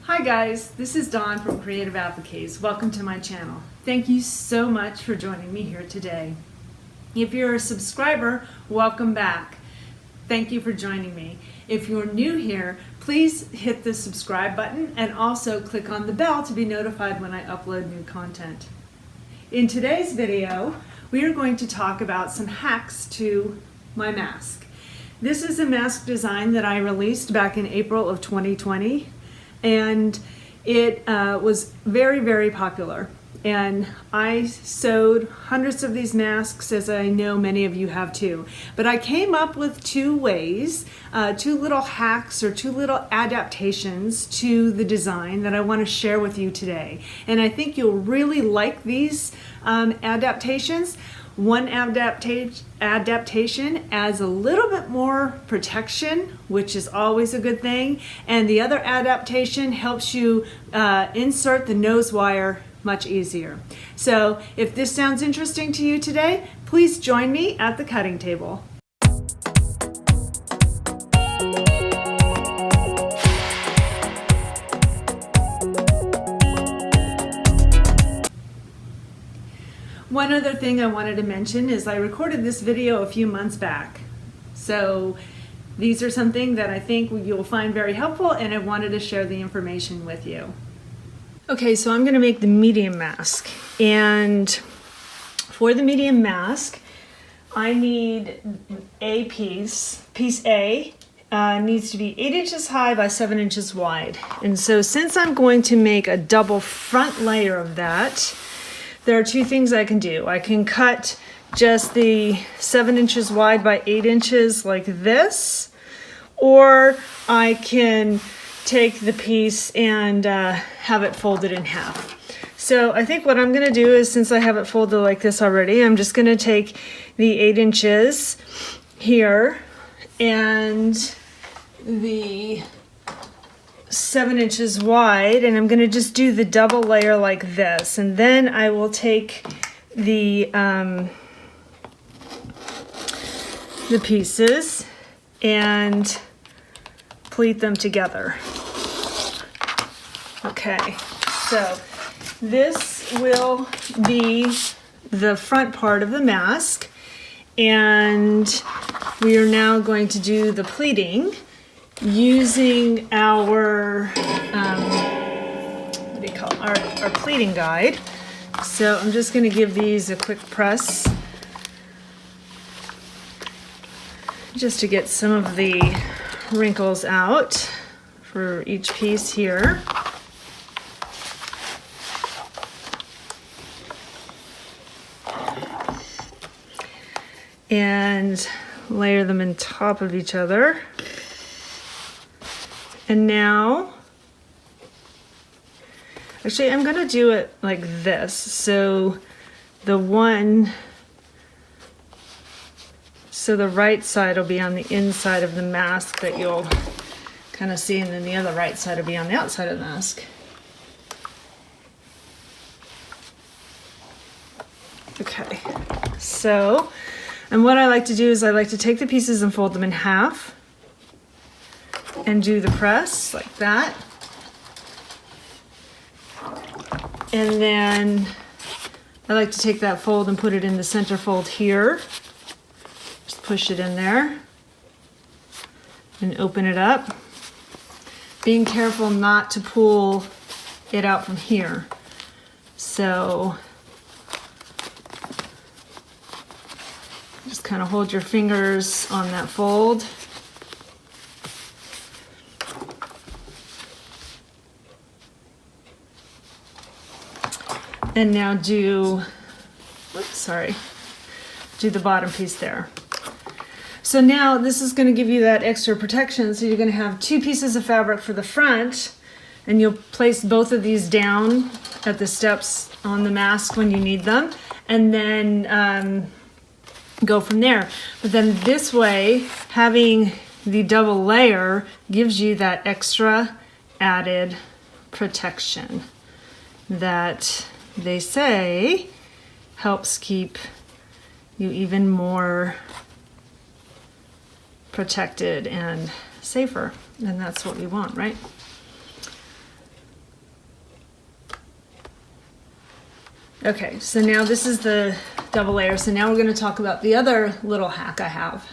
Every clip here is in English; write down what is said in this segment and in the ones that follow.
Hi guys, this is Dawn from Creative Appliques. Welcome to my channel. Thank you so much for joining me here today. If you're a subscriber, welcome back. Thank you for joining me. If you're new here, please hit the subscribe button and also click on the bell to be notified when I upload new content. In today's video, we are going to talk about some hacks to my mask. This is a mask design that I released back in April of 2020. And it was very, very popular. And I sewed hundreds of these masks, as I know many of you have too. But I came up with two ways, two little hacks or two little adaptations to the design that I want to share with you today. And I think you'll really like these adaptations. One adaptation adds a little bit more protection, which is always a good thing, and the other adaptation helps you insert the nose wire much easier. So if this sounds interesting to you today, please join me at the cutting table. One other thing I wanted to mention is I recorded this video a few months back. So these are something that I think you'll find very helpful, and I wanted to share the information with you. Okay, so I'm going to make the medium mask. And for the medium mask, I need a piece. Piece A needs to be 8 inches high by 7 inches wide. And so since I'm going to make a double front layer of that, there are two things I can do. I can cut just the 7 inches wide by 8 inches like this, or I can take the piece and have it folded in half. So I think what I'm gonna do is, since I have it folded like this already, I'm just gonna take the 8 inches here and the 7 inches wide, and I'm going to just do the double layer like this, and then I will take the pieces and pleat them together. Okay, so this will be the front part of the mask, and we are now going to do the pleating using our what do you call it? Our pleating guide. So I'm just going to give these a quick press just to get some of the wrinkles out for each piece here. And layer them on top of each other. And now, actually I'm going to do it like this. So the right side will be on the inside of the mask that you'll kind of see, and then the other right side will be on the outside of the mask. Okay, so, and what I like to do is I like to take the pieces and fold them in half and do the press like that. And then I like to take that fold and put it in the center fold here. Just push it in there and open it up. Being careful not to pull it out from here. So just kind of hold your fingers on that fold. And now do the bottom piece there. So now this is going to give you that extra protection. So you're going to have two pieces of fabric for the front, and you'll place both of these down at the steps on the mask when you need them, and then go from there. But then this way, having the double layer gives you that extra added protection that they say helps keep you even more protected and safer. And that's what we want, right? Okay, so now this is the double layer. So now we're going to talk about the other little hack I have.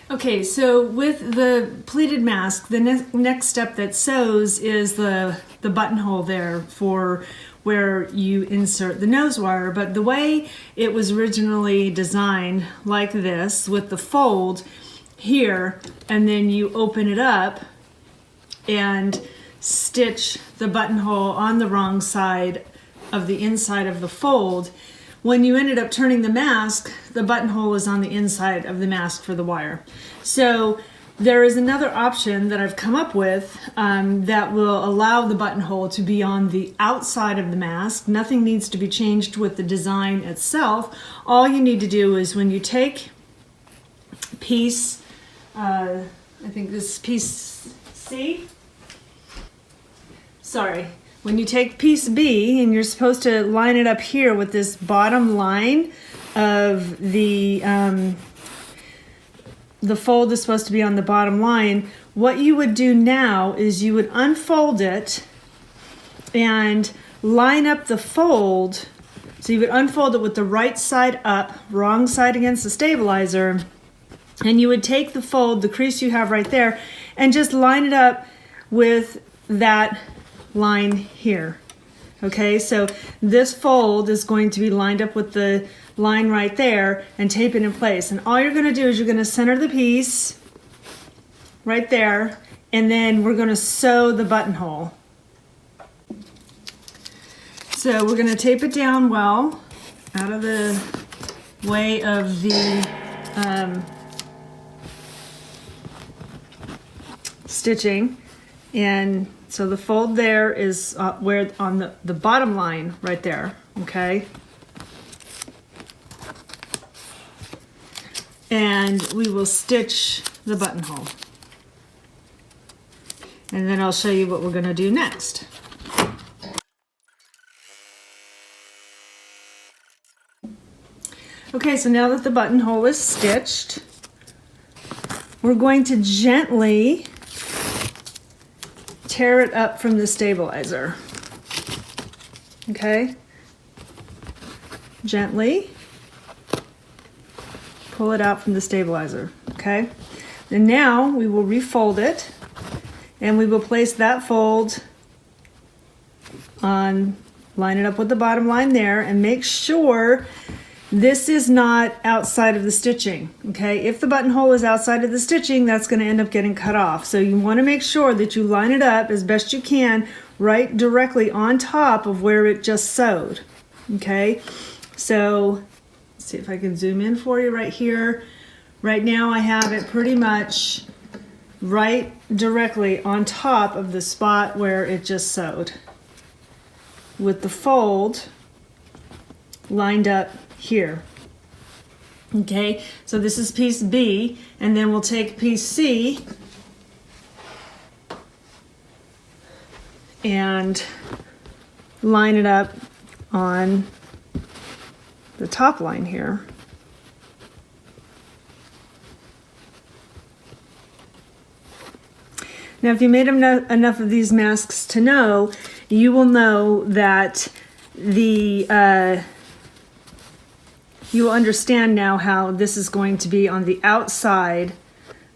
Okay, so with the pleated mask, the next step that sews is the buttonhole there for where you insert the nose wire. But the way it was originally designed, like this, with the fold here, and then you open it up and stitch the buttonhole on the wrong side of the inside of the fold. When you ended up turning the mask, the buttonhole is on the inside of the mask for the wire. So there is another option that I've come up with that will allow the buttonhole to be on the outside of the mask. Nothing needs to be changed with the design itself. All you need to do is when you take piece, I think this is piece C. Sorry. When you take piece B and you're supposed to line it up here with this bottom line of the fold is supposed to be on the bottom line, what you would do now is you would unfold it and line up the fold. So you would unfold it with the right side up, wrong side against the stabilizer, and you would take the fold, the crease you have right there, and just line it up with that line here. Okay, so this fold is going to be lined up with the line right there and tape it in place. And all you're going to do is you're going to center the piece right there, and then we're going to sew the buttonhole. So we're going to tape it down well out of the way of the stitching. And so the fold there is where on the bottom line right there, okay? And we will stitch the buttonhole. And then I'll show you what we're going to do next. Okay, so now that the buttonhole is stitched, we're going to gently tear it up from the stabilizer. Okay? Gently pull it out from the stabilizer. Okay? And now we will refold it and we will place that fold on, line it up with the bottom line there, and make sure this is not outside of the stitching, okay? If the buttonhole is outside of the stitching, that's going to end up getting cut off. So you want to make sure that you line it up as best you can right directly on top of where it just sewed, okay? So let's see if I can zoom in for you right here. Right now I have it pretty much right directly on top of the spot where it just sewed, with the fold lined up here. Okay, so this is piece B, and then we'll take piece C and line it up on the top line here. Now, if you made enough of these masks to know, you will know that you will understand now how this is going to be on the outside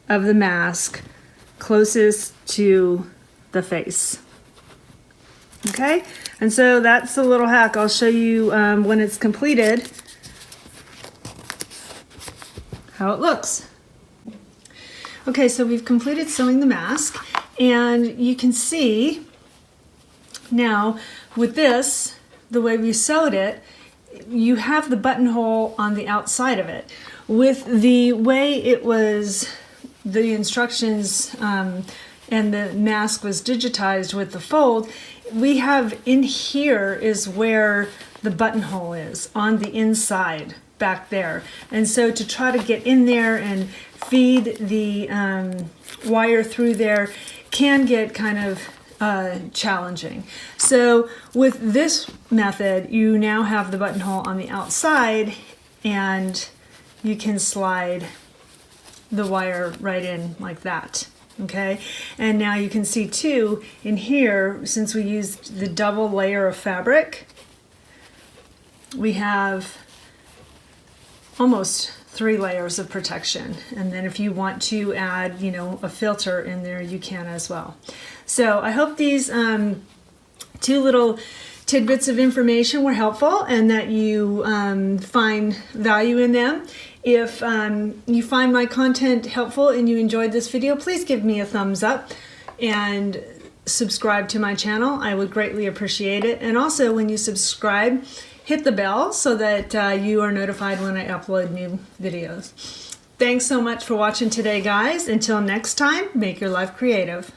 of the mask, closest to the face. Okay, and so that's the little hack. I'll show you when it's completed how it looks. Okay, so we've completed sewing the mask, and you can see now with this, the way we sewed it, you have the buttonhole on the outside of it. With the way it was, the instructions and the mask was digitized with the fold, we have in here is where the buttonhole is, on the inside back there. And so to try to get in there and feed the wire through there can get kind of challenging. So with this method, you now have the buttonhole on the outside and you can slide the wire right in like that. Okay, and now you can see too in here, since we used the double layer of fabric, we have almost 3 layers of protection. And then if you want to add, you know, a filter in there, you can as well. So I hope these 2 little tidbits of information were helpful and that you find value in them. If you find my content helpful and you enjoyed this video, please give me a thumbs up and subscribe to my channel. I would greatly appreciate it. And also when you subscribe, hit the bell so that you are notified when I upload new videos. Thanks so much for watching today, guys. Until next time, make your life creative.